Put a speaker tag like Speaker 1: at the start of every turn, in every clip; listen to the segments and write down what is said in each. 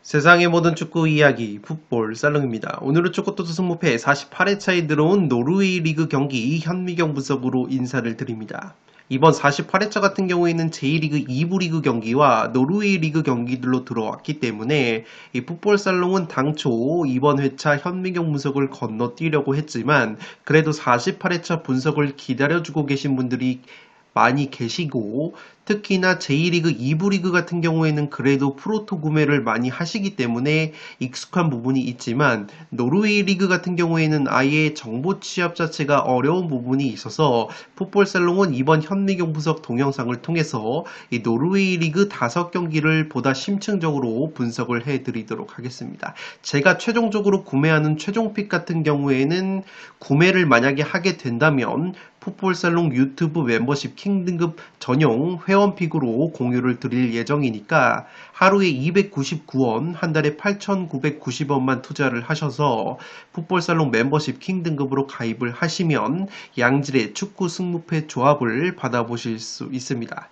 Speaker 1: 세상의 모든 축구 이야기 풋볼 살롱입니다. 오늘은 축구토토 승무패 48회차에 들어온 노르웨이 리그 경기 현미경 분석으로 인사를 드립니다. 이번 48회차 같은 경우에는 제1리그 2부 리그 경기와 노르웨이 리그 경기들로 들어왔기 때문에 이 풋볼 살롱은 당초 이번 회차 현미경 분석을 건너뛰려고 했지만 그래도 48회차 분석을 기다려주고 계신 분들이 많이 계시고 특히나 제2리그 2부 리그 같은 경우에는 그래도 프로토 구매를 많이 하시기 때문에 익숙한 부분이 있지만 노르웨이 리그 같은 경우에는 아예 정보 취합 자체가 어려운 부분이 있어서 풋볼 살롱은 이번 현미경 분석 동영상을 통해서 이 노르웨이 리그 5경기를 보다 심층적으로 분석을 해드리도록 하겠습니다. 제가 최종적으로 구매하는 최종픽 같은 경우에는 구매를 만약에 하게 된다면 풋볼살롱 유튜브 멤버십 킹 등급 전용 회원픽으로 공유를 드릴 예정이니까 하루에 299원, 한 달에 8,990원만 투자를 하셔서 풋볼살롱 멤버십 킹 등급으로 가입을 하시면 양질의 축구 승무패 조합을 받아보실 수 있습니다.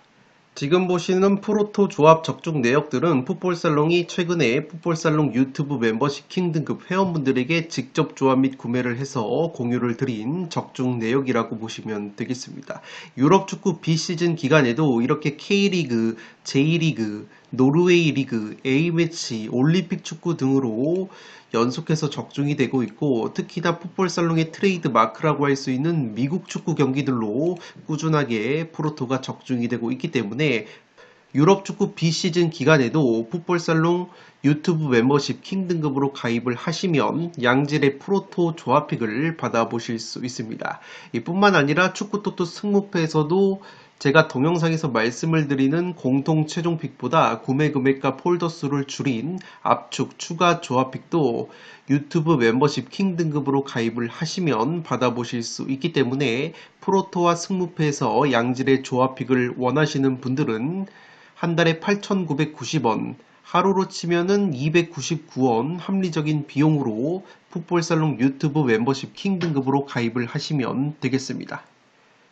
Speaker 1: 지금 보시는 프로토 조합 적중 내역들은 풋볼살롱이 최근에 풋볼살롱 유튜브 멤버십 킹 등급 회원분들에게 직접 조합 및 구매를 해서 공유를 드린 적중 내역이라고 보시면 되겠습니다. 유럽 축구 비시즌 기간에도 이렇게 K리그, J리그, 노르웨이 리그, A매치, 올림픽 축구 등으로 연속해서 적중이 되고 있고 특히나 풋볼살롱의 트레이드 마크라고 할 수 있는 미국 축구 경기들로 꾸준하게 프로토가 적중이 되고 있기 때문에 유럽 축구 비시즌 기간에도 풋볼살롱 유튜브 멤버십 킹 등급으로 가입을 하시면 양질의 프로토 조합픽을 받아보실 수 있습니다. 이뿐만 아니라 축구토토 승무패에서도 제가 동영상에서 말씀을 드리는 공통 최종픽보다 구매 금액과 폴더 수를 줄인 압축 추가 조합픽도 유튜브 멤버십 킹 등급으로 가입을 하시면 받아보실 수 있기 때문에 프로토와 승무패에서 양질의 조합픽을 원하시는 분들은 한 달에 8,990원, 하루로 치면은 299원 합리적인 비용으로 풋볼살롱 유튜브 멤버십 킹 등급으로 가입을 하시면 되겠습니다.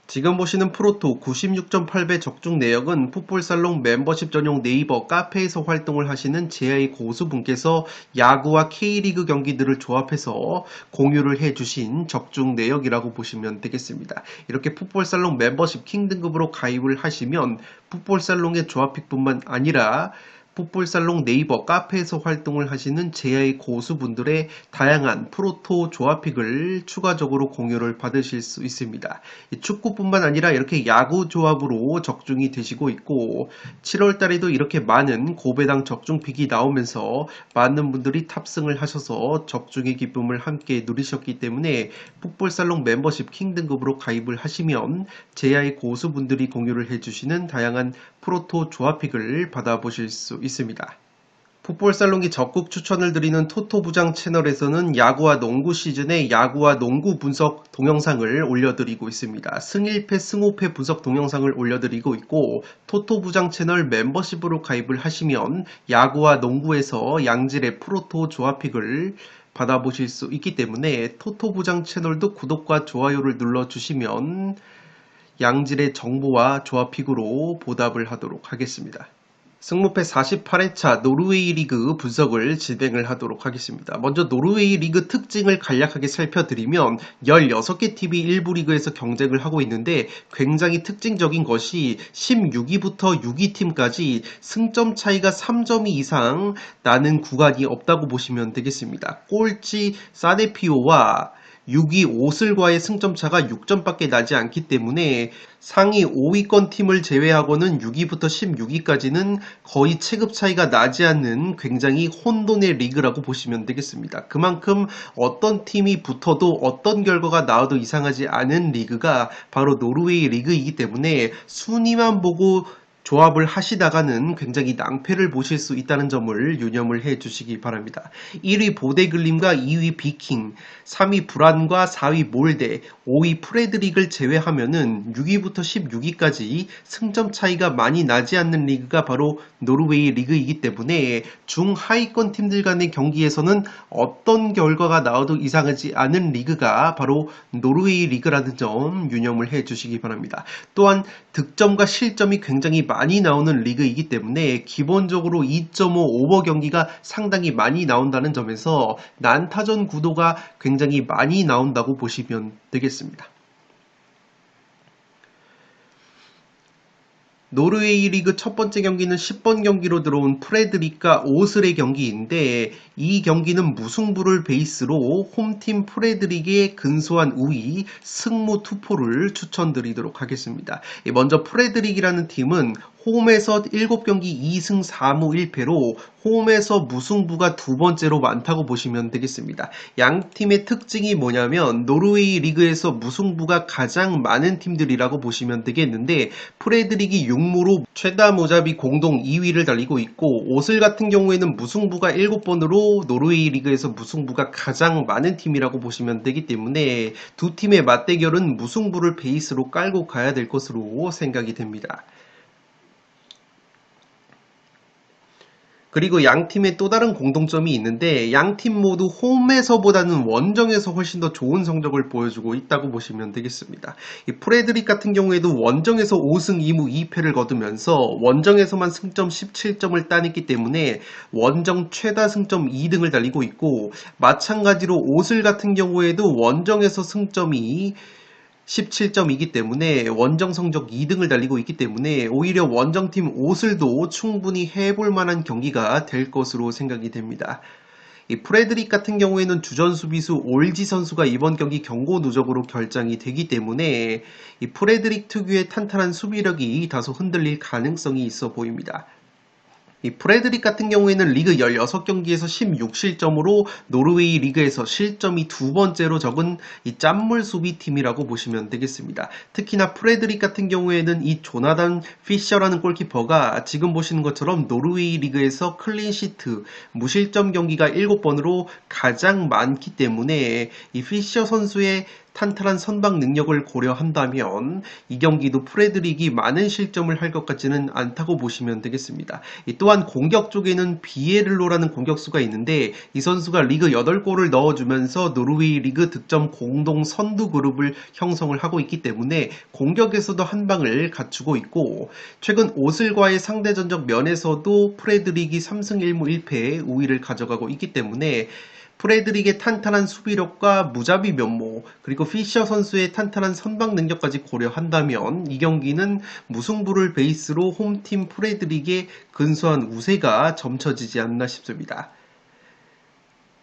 Speaker 1: 지금 보시는 프로토 96.8배 적중 내역은 풋볼살롱 멤버십 전용 네이버 카페에서 활동을 하시는 제아의 고수분께서 야구와 K리그 경기들을 조합해서 공유를 해주신 적중 내역이라고 보시면 되겠습니다. 이렇게 풋볼살롱 멤버십 킹 등급으로 가입을 하시면 풋볼살롱의 조합픽뿐만 아니라 풋볼살롱 네이버 카페에서 활동을 하시는 제아의 고수분들의 다양한 프로토 조합픽을 추가적으로 공유를 받으실 수 있습니다. 축구뿐만 아니라 이렇게 야구 조합으로 적중이 되시고 있고 7월달에도 이렇게 많은 고배당 적중픽이 나오면서 많은 분들이 탑승을 하셔서 적중의 기쁨을 함께 누리셨기 때문에 풋볼살롱 멤버십 킹 등급으로 가입을 하시면 제아의 고수분들이 공유를 해주시는 다양한 프로토 조합픽을 받아보실 수 있습니다. 풋볼살롱이 적극 추천을 드리는 토토부장 채널에서는 야구와 농구 시즌의 야구와 농구 분석 동영상을 올려드리고 있습니다. 승1패, 승5패 분석 동영상을 올려드리고 있고 토토부장 채널 멤버십으로 가입을 하시면 야구와 농구에서 양질의 프로토 조합픽을 받아보실 수 있기 때문에 토토부장 채널도 구독과 좋아요를 눌러주시면 양질의 정보와 조합픽으로 보답을 하도록 하겠습니다. 승무패 48회차 노르웨이 리그 분석을 진행을 하도록 하겠습니다. 먼저 노르웨이 리그 특징을 간략하게 살펴드리면 16개 팀이 1부 리그에서 경쟁을 하고 있는데 굉장히 특징적인 것이 16위부터 6위 팀까지 승점 차이가 3점 이상 나는 구간이 없다고 보시면 되겠습니다. 꼴찌 사네피오와 6위 오슬과의 승점차가 6점밖에 나지 않기 때문에 상위 5위권 팀을 제외하고는 6위부터 16위까지는 거의 체급 차이가 나지 않는 굉장히 혼돈의 리그라고 보시면 되겠습니다. 그만큼 어떤 팀이 붙어도 어떤 결과가 나와도 이상하지 않은 리그가 바로 노르웨이 리그이기 때문에 순위만 보고 조합을 하시다가는 굉장히 낭패를 보실 수 있다는 점을 유념을 해 주시기 바랍니다. 1위 보데글림과 2위 비킹, 3위 불안과 4위 몰데, 5위 프레드릭을 제외하면은 6위부터 16위까지 승점 차이가 많이 나지 않는 리그가 바로 노르웨이 리그이기 때문에 중하위권 팀들 간의 경기에서는 어떤 결과가 나와도 이상하지 않은 리그가 바로 노르웨이 리그라는 점 유념을 해 주시기 바랍니다. 또한 득점과 실점이 굉장히 많이 나오는 리그이기 때문에 기본적으로 2.5 오버 경기가 상당히 많이 나온다는 점에서 난타전 구도가 굉장히 많이 나온다고 보시면 되겠습니다. 노르웨이 리그 첫 번째 경기는 10번 경기로 들어온 프레드릭과 오슬의 경기인데 이 경기는 무승부를 베이스로 홈팀 프레드릭의 근소한 우위 승무 투포를 추천드리도록 하겠습니다. 먼저 프레드릭이라는 팀은 홈에서 7경기 2승 4무 1패로 홈에서 무승부가 두 번째로 많다고 보시면 되겠습니다. 양 팀의 특징이 뭐냐면 노르웨이 리그에서 무승부가 가장 많은 팀들이라고 보시면 되겠는데 프레드릭이 6무로 최다 무자비 공동 2위를 달리고 있고 오슬 같은 경우에는 무승부가 7번으로 노르웨이 리그에서 무승부가 가장 많은 팀이라고 보시면 되기 때문에 두 팀의 맞대결은 무승부를 베이스로 깔고 가야 될 것으로 생각이 됩니다. 그리고 양 팀의 또 다른 공통점이 있는데 양 팀 모두 홈에서보다는 원정에서 훨씬 더 좋은 성적을 보여주고 있다고 보시면 되겠습니다. 이 프레드릭 같은 경우에도 원정에서 5승 2무 2패를 거두면서 원정에서만 승점 17점을 따냈기 때문에 원정 최다 승점 2등을 달리고 있고 마찬가지로 오슬 같은 경우에도 원정에서 승점이 17점이기 때문에 원정 성적 2등을 달리고 있기 때문에 오히려 원정팀 오슬도 충분히 해볼 만한 경기가 될 것으로 생각이 됩니다. 이 프레드릭 같은 경우에는 주전 수비수 올지 선수가 이번 경기 경고 누적으로 결장이 되기 때문에 이 프레드릭 특유의 탄탄한 수비력이 다소 흔들릴 가능성이 있어 보입니다. 이 프레드릭 같은 경우에는 리그 16경기에서 16실점으로 노르웨이 리그에서 실점이 두 번째로 적은 이 짠물 수비팀이라고 보시면 되겠습니다. 특히나 프레드릭 같은 경우에는 이 조나단 피셔라는 골키퍼가 지금 보시는 것처럼 노르웨이 리그에서 클린시트, 무실점 경기가 7번으로 가장 많기 때문에 이 피셔 선수의 탄탄한 선방 능력을 고려한다면 이 경기도 프레드릭이 많은 실점을 할 것 같지는 않다고 보시면 되겠습니다. 또한 공격 쪽에는 비에를로라는 공격수가 있는데 이 선수가 리그 8골을 넣어주면서 노르웨이 리그 득점 공동 선두 그룹을 형성을 하고 있기 때문에 공격에서도 한 방을 갖추고 있고 최근 오슬과의 상대전적 면에서도 프레드릭이 3승 1무 1패 우위를 가져가고 있기 때문에 프레드릭의 탄탄한 수비력과 무자비 면모 그리고 피셔 선수의 탄탄한 선방 능력까지 고려한다면 이 경기는 무승부를 베이스로 홈팀 프레드릭의 근소한 우세가 점쳐지지 않나 싶습니다.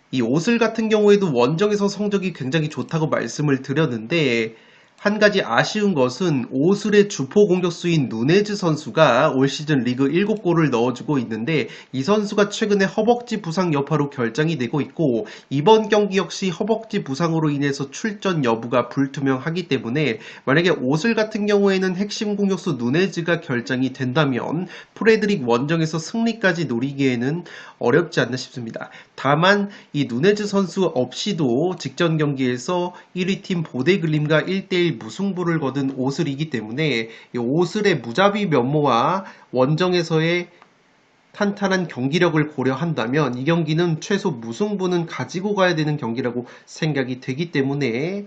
Speaker 1: 이 오슬 같은 경우에도 원정에서 성적이 굉장히 좋다고 말씀을 드렸는데 한 가지 아쉬운 것은 오슬의 주포 공격수인 누네즈 선수가 올 시즌 리그 7골을 넣어주고 있는데 이 선수가 최근에 허벅지 부상 여파로 결장이 되고 있고 이번 경기 역시 허벅지 부상으로 인해서 출전 여부가 불투명하기 때문에 만약에 오슬 같은 경우에는 핵심 공격수 누네즈가 결장이 된다면 프레드릭 원정에서 승리까지 노리기에는 어렵지 않나 싶습니다. 다만 이 누네즈 선수 없이도 직전 경기에서 1위 팀 보데글림과 1대1 무승부를 거둔 오슬이기 때문에 이 오슬의 무자비 면모와 원정에서의 탄탄한 경기력을 고려한다면 이 경기는 최소 무승부는 가지고 가야 되는 경기라고 생각이 되기 때문에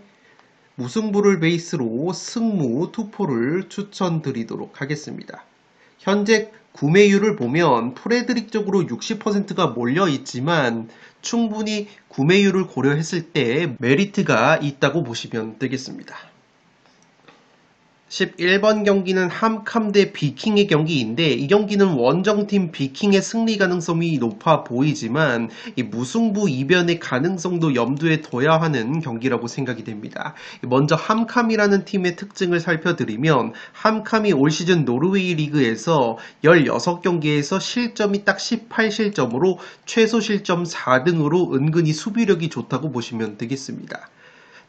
Speaker 1: 무승부를 베이스로 승무 투포를 추천드리도록 하겠습니다. 현재 구매율을 보면 프레드릭 쪽으로 60%가 몰려 있지만 충분히 구매율을 고려했을 때 메리트가 있다고 보시면 되겠습니다. 11번 경기는 함캄 대 비킹의 경기인데 이 경기는 원정팀 비킹의 승리 가능성이 높아 보이지만 이 무승부 이변의 가능성도 염두에 둬야 하는 경기라고 생각이 됩니다. 먼저 함캄이라는 팀의 특징을 살펴드리면 함캄이 올 시즌 노르웨이 리그에서 16경기에서 실점이 딱 18실점으로 최소 실점 4등으로 은근히 수비력이 좋다고 보시면 되겠습니다.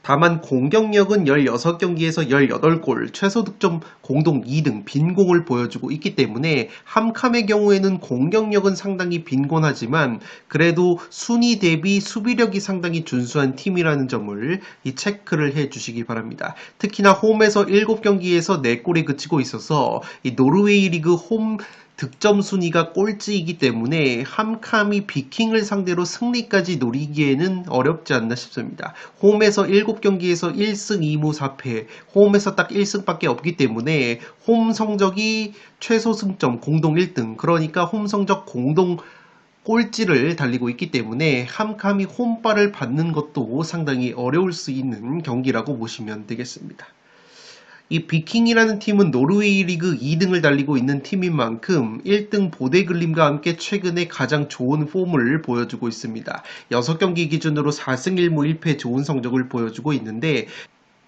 Speaker 1: 다만 공격력은 16경기에서 18골, 최소 득점 공동 2등, 빈공을 보여주고 있기 때문에 함캄의 경우에는 공격력은 상당히 빈곤하지만 그래도 순위 대비 수비력이 상당히 준수한 팀이라는 점을 이 체크를 해주시기 바랍니다. 특히나 홈에서 7경기에서 4골에 그치고 있어서 이 노르웨이 리그 홈 득점 순위가 꼴찌이기 때문에 함캄이 비킹을 상대로 승리까지 노리기에는 어렵지 않나 싶습니다. 홈에서 7경기에서 1승 2무 4패, 홈에서 딱 1승밖에 없기 때문에 홈 성적이 최소 승점 공동 1등, 그러니까 홈 성적 공동 꼴찌를 달리고 있기 때문에 함캄이 홈발을 받는 것도 상당히 어려울 수 있는 경기라고 보시면 되겠습니다. 이 비킹이라는 팀은 노르웨이 리그 2등을 달리고 있는 팀인 만큼 1등 보데글림과 함께 최근에 가장 좋은 폼을 보여주고 있습니다. 6경기 기준으로 4승 1무 1패 좋은 성적을 보여주고 있는데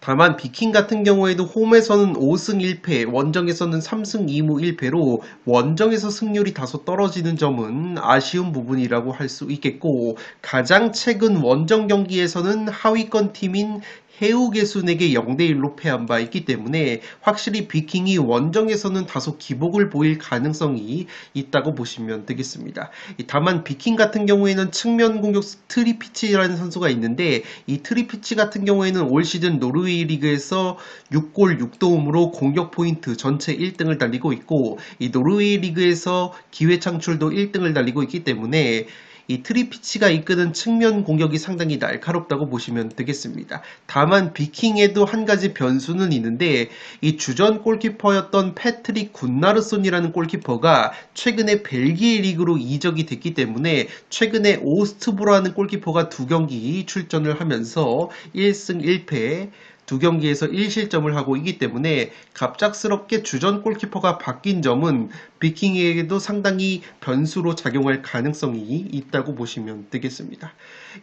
Speaker 1: 다만 비킹 같은 경우에도 홈에서는 5승 1패, 원정에서는 3승 2무 1패로 원정에서 승률이 다소 떨어지는 점은 아쉬운 부분이라고 할 수 있겠고, 가장 최근 원정 경기에서는 하위권 팀인 해우개순에게 0대1로 패한 바 있기 때문에 확실히 비킹이 원정에서는 다소 기복을 보일 가능성이 있다고 보시면 되겠습니다. 다만 비킹 같은 경우에는 측면 공격 트리피치라는 선수가 있는데 이 트리피치 같은 경우에는 올 시즌 노르웨이 리그에서 6골 6도움으로 공격 포인트 전체 1등을 달리고 있고 이 노르웨이 리그에서 기회 창출도 1등을 달리고 있기 때문에 이 트리피치가 이끄는 측면 공격이 상당히 날카롭다고 보시면 되겠습니다. 다만 비킹에도 한 가지 변수는 있는데 이 주전 골키퍼였던 패트릭 굿나르손이라는 골키퍼가 최근에 벨기에 리그로 이적이 됐기 때문에 최근에 오스트브라는 골키퍼가 2경기 출전을 하면서 1승 1패 2경기에서 1실점을 하고 있기 때문에 갑작스럽게 주전 골키퍼가 바뀐 점은 비킹에게도 상당히 변수로 작용할 가능성이 있다고 보시면 되겠습니다.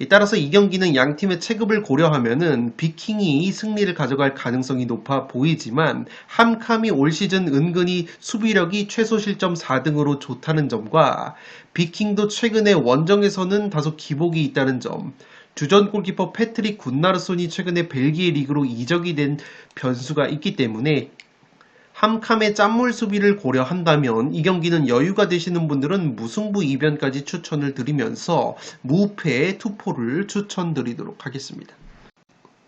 Speaker 1: 따라서 이 경기는 양 팀의 체급을 고려하면은 비킹이 승리를 가져갈 가능성이 높아 보이지만 함캄이 올 시즌 은근히 수비력이 최소 실점 4등으로 좋다는 점과 비킹도 최근에 원정에서는 다소 기복이 있다는 점, 주전 골키퍼 패트릭 굿나르손이 최근에 벨기에 리그로 이적이 된 변수가 있기 때문에 함캄의 짠물 수비를 고려한다면 이 경기는 여유가 되시는 분들은 무승부 이변까지 추천을 드리면서 무패 투포를 추천드리도록 하겠습니다.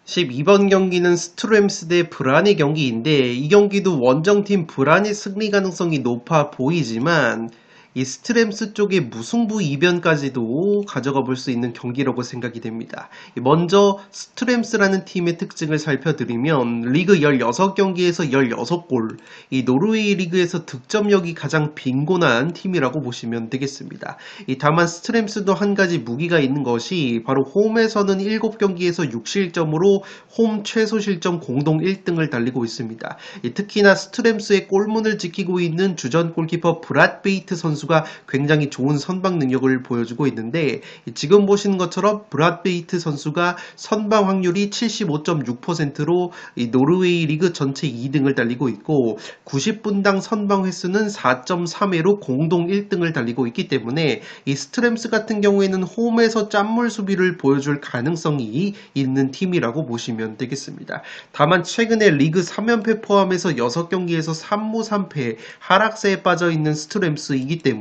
Speaker 1: 12번 경기는 스트렘스 대 브란의 경기인데 이 경기도 원정팀 브란의 승리 가능성이 높아 보이지만 이 스트렘스 쪽의 무승부 이변까지도 가져가 볼 수 있는 경기라고 생각이 됩니다. 먼저 스트렘스라는 팀의 특징을 살펴드리면 리그 16경기에서 16골, 이 노르웨이 리그에서 득점력이 가장 빈곤한 팀이라고 보시면 되겠습니다. 다만 스트렘스도 한 가지 무기가 있는 것이 바로 홈에서는 7경기에서 6실점으로 홈 최소 실점 공동 1등을 달리고 있습니다. 특히나 스트렘스의 골문을 지키고 있는 주전 골키퍼 브랏베이트 선수가 굉장히 좋은 선방 능력을 보여주고 있는데 지금 보시는 것처럼 브랏베이트 선수가 선방 확률이 75.6%로 노르웨이 리그 전체 2등을 달리고 있고 90분당 선방 횟수는 4.3회로 공동 1등을 달리고 있기 때문에 이 스트렘스 같은 경우에는 홈에서 짠물 수비를 보여줄 가능성이 있는 팀이라고 보시면 되겠습니다. 다만 최근에 리그 3연패 포함해서 6경기에서 3무 3패 하락세에 빠져있는 스트렘스이기 때문에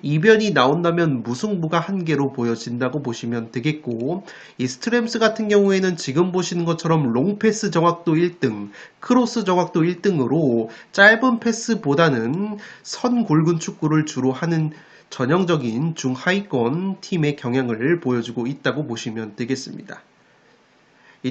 Speaker 1: 이변이 나온다면 무승부가 한계로 보여진다고 보시면 되겠고 이 스트렘스 같은 경우에는 지금 보시는 것처럼 롱패스 정확도 1등, 크로스 정확도 1등으로 짧은 패스보다는 선 굵은 축구를 주로 하는 전형적인 중하위권 팀의 경향을 보여주고 있다고 보시면 되겠습니다.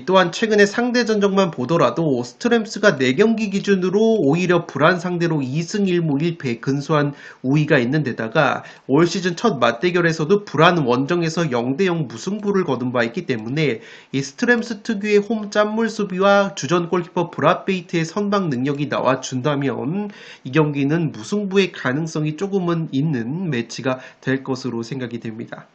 Speaker 1: 또한 최근에 상대 전적만 보더라도 스트렘스가 4경기 기준으로 오히려 불안 상대로 2승 1무 1패 근소한 우위가 있는 데다가 올 시즌 첫 맞대결에서도 불안 원정에서 0대0 무승부를 거둔 바 있기 때문에 이 스트렘스 특유의 홈 짠물 수비와 주전 골키퍼 브랏베이트의 선방 능력이 나와준다면 이 경기는 무승부의 가능성이 조금은 있는 매치가 될 것으로 생각이 됩니다.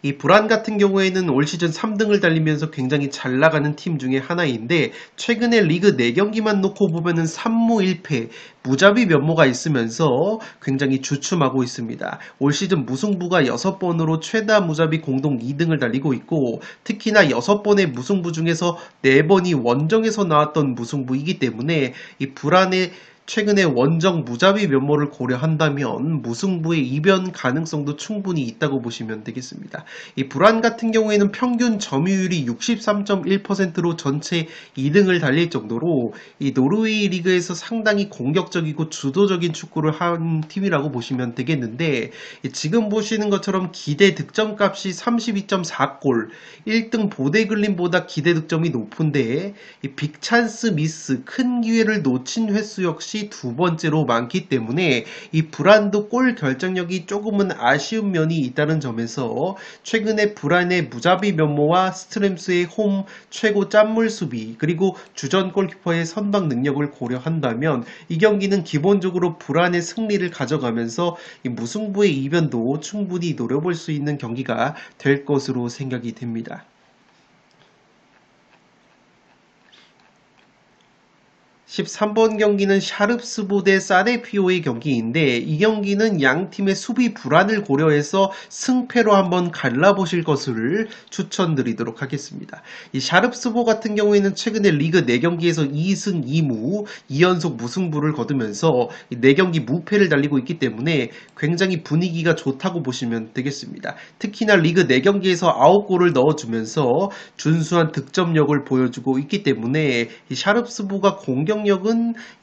Speaker 1: 이 불안 같은 경우에는 올 시즌 3등을 달리면서 굉장히 잘 나가는 팀 중에 하나인데 최근에 리그 4경기만 놓고 보면은 3무 1패 무자비 면모가 있으면서 굉장히 주춤하고 있습니다. 올 시즌 무승부가 6번으로 최다 무자비 공동 2등을 달리고 있고 특히나 6번의 무승부 중에서 4번이 원정에서 나왔던 무승부이기 때문에 이 불안의 최근에 원정 무자비 면모를 고려한다면 무승부의 이변 가능성도 충분히 있다고 보시면 되겠습니다. 이 불안 같은 경우에는 평균 점유율이 63.1%로 전체 2등을 달릴 정도로 이 노르웨이 리그에서 상당히 공격적이고 주도적인 축구를 한 팀이라고 보시면 되겠는데 지금 보시는 것처럼 기대 득점값이 32.4골 1등 보데글림보다 기대 득점이 높은데 이 빅찬스 미스 큰 기회를 놓친 횟수 역시 두 번째로 많기 때문에 이 불안도 골 결정력이 조금은 아쉬운 면이 있다는 점에서 최근에 불안의 무자비 면모와 스트램스의 홈 최고 짠물 수비 그리고 주전 골키퍼의 선방 능력을 고려한다면 이 경기는 기본적으로 불안의 승리를 가져가면서 이 무승부의 이변도 충분히 노려볼 수 있는 경기가 될 것으로 생각이 됩니다. 13번 경기는 샤릅스보 대 사네피오의 경기인데 이 경기는 양 팀의 수비 불안을 고려해서 승패로 한번 갈라보실 것을 추천드리도록 하겠습니다. 이 샤릅스보 같은 경우에는 최근에 리그 4경기에서 2승 2무 2연속 무승부를 거두면서 4경기 무패를 달리고 있기 때문에 굉장히 분위기가 좋다고 보시면 되겠습니다. 특히나 리그 4경기에서 9골을 넣어주면서 준수한 득점력을 보여주고 있기 때문에 이 샤릅스보가 공격력은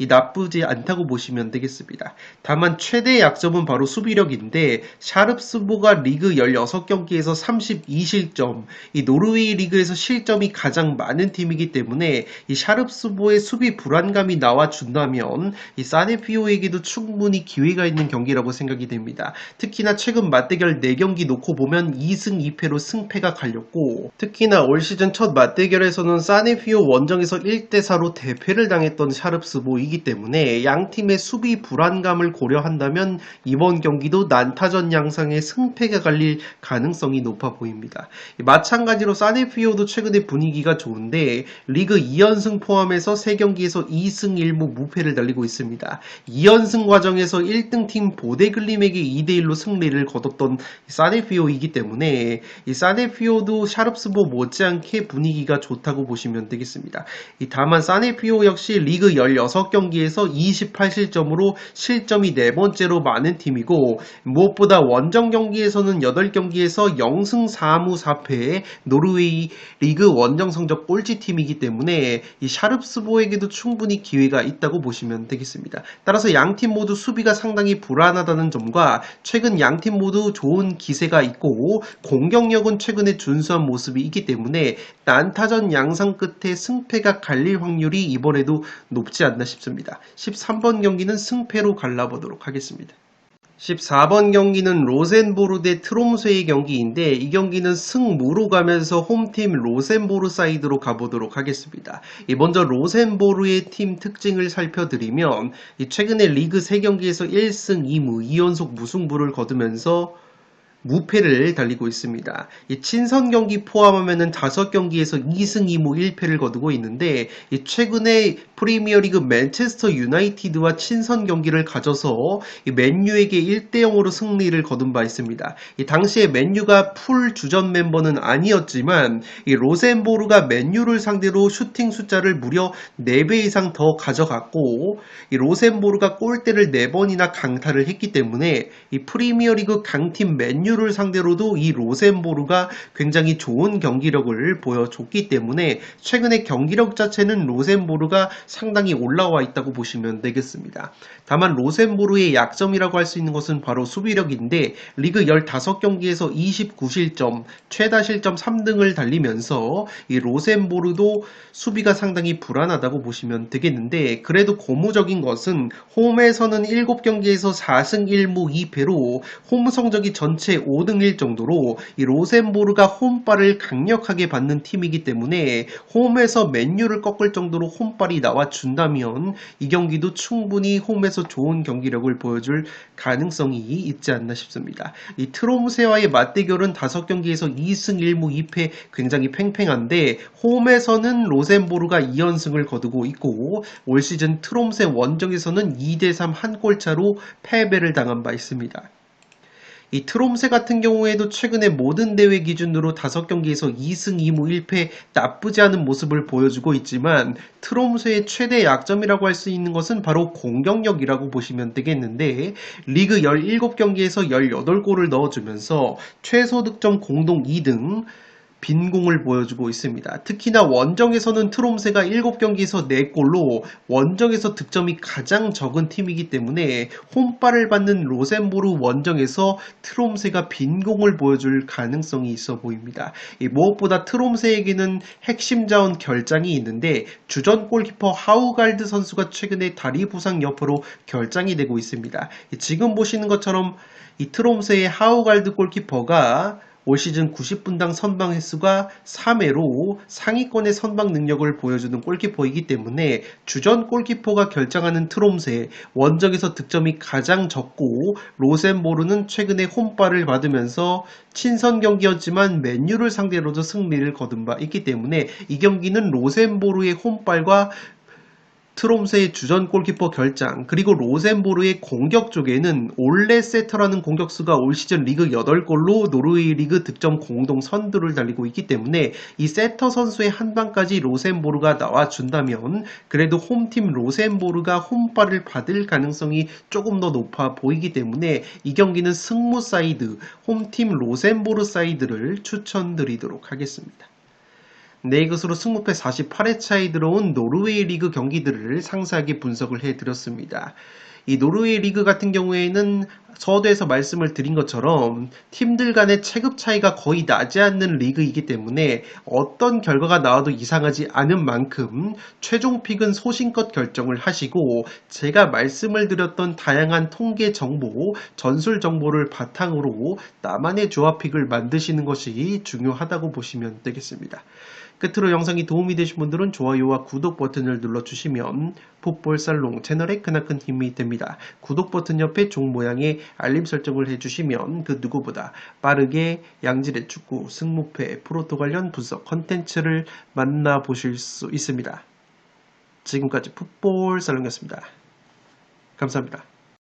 Speaker 1: 나쁘지 않다고 보시면 되겠습니다. 다만 최대 약점은 바로 수비력인데 샤릅스보가 리그 16경기에서 32실점, 이 노르웨이 리그에서 실점이 가장 많은 팀이기 때문에 이 샤릅스보의 수비 불안감이 나와준다면 이 사네피오에게도 충분히 기회가 있는 경기라고 생각이 됩니다. 특히나 최근 맞대결 4경기 놓고 보면 2승 2패로 승패가 갈렸고 특히나 올 시즌 첫 맞대결에서는 사네피오 원정에서 1대4로 대패를 당했던 샤릅스보이기 때문에 양팀의 수비 불안감을 고려한다면 이번 경기도 난타전 양상의 승패가 갈릴 가능성이 높아 보입니다. 마찬가지로 사네피오도 최근에 분위기가 좋은데 리그 2연승 포함해서 3경기에서 2승 1무 무패를 달리고 있습니다. 2연승 과정에서 1등 팀 보데글림에게 2대1로 승리를 거뒀던 사네피오이기 때문에 이 사네피오도 샤릅스보 못지않게 분위기가 좋다고 보시면 되겠습니다. 다만 사네피오 역시 리그 16경기에서 28실점으로 실점이 4번째로 많은 팀이고 무엇보다 원정 경기에서는 8경기에서 0승 4무 4패의 노르웨이 리그 원정 성적 꼴찌팀이기 때문에 이 샤릅스보에게도 충분히 기회가 있다고 보시면 되겠습니다. 따라서 양팀 모두 수비가 상당히 불안하다는 점과 최근 양팀 모두 좋은 기세가 있고 공격력은 최근에 준수한 모습이 있기 때문에 난타전 양상 끝에 승패가 갈릴 확률이 이번에도 높지 않나 싶습니다. 13번 경기는 승패로 갈라보도록 하겠습니다. 14번 경기는 로센보르 대 트롬소의 경기인데 이 경기는 승무로 가면서 홈팀 로센보르 사이드로 가보도록 하겠습니다. 먼저 로센보르의 팀 특징을 살펴드리면 최근에 리그 3경기에서 1승 2무 2연속 무승부를 거두면서 무패를 달리고 있습니다. 이 친선 경기 포함하면 5경기에서 2승 2무 1패를 거두고 있는데 최근에 프리미어리그 맨체스터 유나이티드와 친선 경기를 가져서 맨유에게 1대0으로 승리를 거둔 바 있습니다. 당시에 맨유가 풀 주전 멤버는 아니었지만 로센보르가 맨유를 상대로 슈팅 숫자를 무려 4배 이상 더 가져갔고 로센보르가 골대를 4번이나 강타를 했기 때문에 프리미어리그 강팀 맨유 를 상대로도 이 로센보르가 굉장히 좋은 경기력을 보여줬기 때문에 최근에 경기력 자체는 로센보르가 상당히 올라와 있다고 보시면 되겠습니다. 다만 로센보르의 약점이라고 할 수 있는 것은 바로 수비력인데 리그 15경기에서 29실점, 최다 실점 3등을 달리면서 이 로센보르도 수비가 상당히 불안하다고 보시면 되겠는데 그래도 고무적인 것은 홈에서는 7경기에서 4승 1무 2패로 홈 성적이 전체 3연패 5등일 정도로 이 로센보르가 홈발을 강력하게 받는 팀이기 때문에 홈에서 맨유를 꺾을 정도로 홈발이 나와준다면 이 경기도 충분히 홈에서 좋은 경기력을 보여줄 가능성이 있지 않나 싶습니다. 이 트롬세와의 맞대결은 5경기에서 2승 1무 2패 굉장히 팽팽한데 홈에서는 로센보르가 2연승을 거두고 있고 올 시즌 트롬세 원정에서는 2대3 한 골차로 패배를 당한 바 있습니다. 이 트롬세 같은 경우에도 최근에 모든 대회 기준으로 5경기에서 2승 2무 1패 나쁘지 않은 모습을 보여주고 있지만 트롬세의 최대 약점이라고 할 수 있는 것은 바로 공격력이라고 보시면 되겠는데 리그 17경기에서 18골을 넣어주면서 최소 득점 공동 2등 빈공을 보여주고 있습니다. 특히나 원정에서는 트롬세가 7경기에서 4골로 원정에서 득점이 가장 적은 팀이기 때문에 홈발을 받는 로센보르 원정에서 트롬세가 빈공을 보여줄 가능성이 있어 보입니다. 무엇보다 트롬세에게는 핵심 자원 결장이 있는데 주전 골키퍼 하우갈드 선수가 최근에 다리 부상 여파로 결장이 되고 있습니다. 지금 보시는 것처럼 이 트롬세의 하우갈드 골키퍼가 올 시즌 90분당 선방 횟수가 3회로 상위권의 선방 능력을 보여주는 골키퍼이기 때문에 주전 골키퍼가 결정하는 트롬세, 원정에서 득점이 가장 적고 로센보르는 최근에 홈발을 받으면서 친선 경기였지만 맨유를 상대로도 승리를 거둔 바 있기 때문에 이 경기는 로센보르의 홈발과 트롬세의 주전 골키퍼 결장, 그리고 로센보르의 공격 쪽에는 올레 세터라는 공격수가 올 시즌 리그 8골로 노르웨이 리그 득점 공동 선두를 달리고 있기 때문에 이 세터 선수의 한 방까지 로센보르가 나와준다면 그래도 홈팀 로센보르가 홈발을 받을 가능성이 조금 더 높아 보이기 때문에 이 경기는 승무 사이드, 홈팀 로센보르 사이드를 추천드리도록 하겠습니다. 네, 이것으로 승무패 48회차에 들어온 노르웨이 리그 경기들을 상세하게 분석을 해드렸습니다. 이 노르웨이 리그 같은 경우에는 서두에서 말씀을 드린 것처럼 팀들 간의 체급 차이가 거의 나지 않는 리그이기 때문에 어떤 결과가 나와도 이상하지 않은 만큼 최종 픽은 소신껏 결정을 하시고 제가 말씀을 드렸던 다양한 통계 정보, 전술 정보를 바탕으로 나만의 조합 픽을 만드시는 것이 중요하다고 보시면 되겠습니다. 끝으로 영상이 도움이 되신 분들은 좋아요와 구독 버튼을 눌러주시면 풋볼살롱 채널에 크나큰 힘이 됩니다. 구독 버튼 옆에 종 모양의 알림 설정을 해주시면 그 누구보다 빠르게 양질의 축구, 승무패, 프로토 관련 분석 컨텐츠를 만나보실 수 있습니다. 지금까지 풋볼살롱이었습니다. 감사합니다.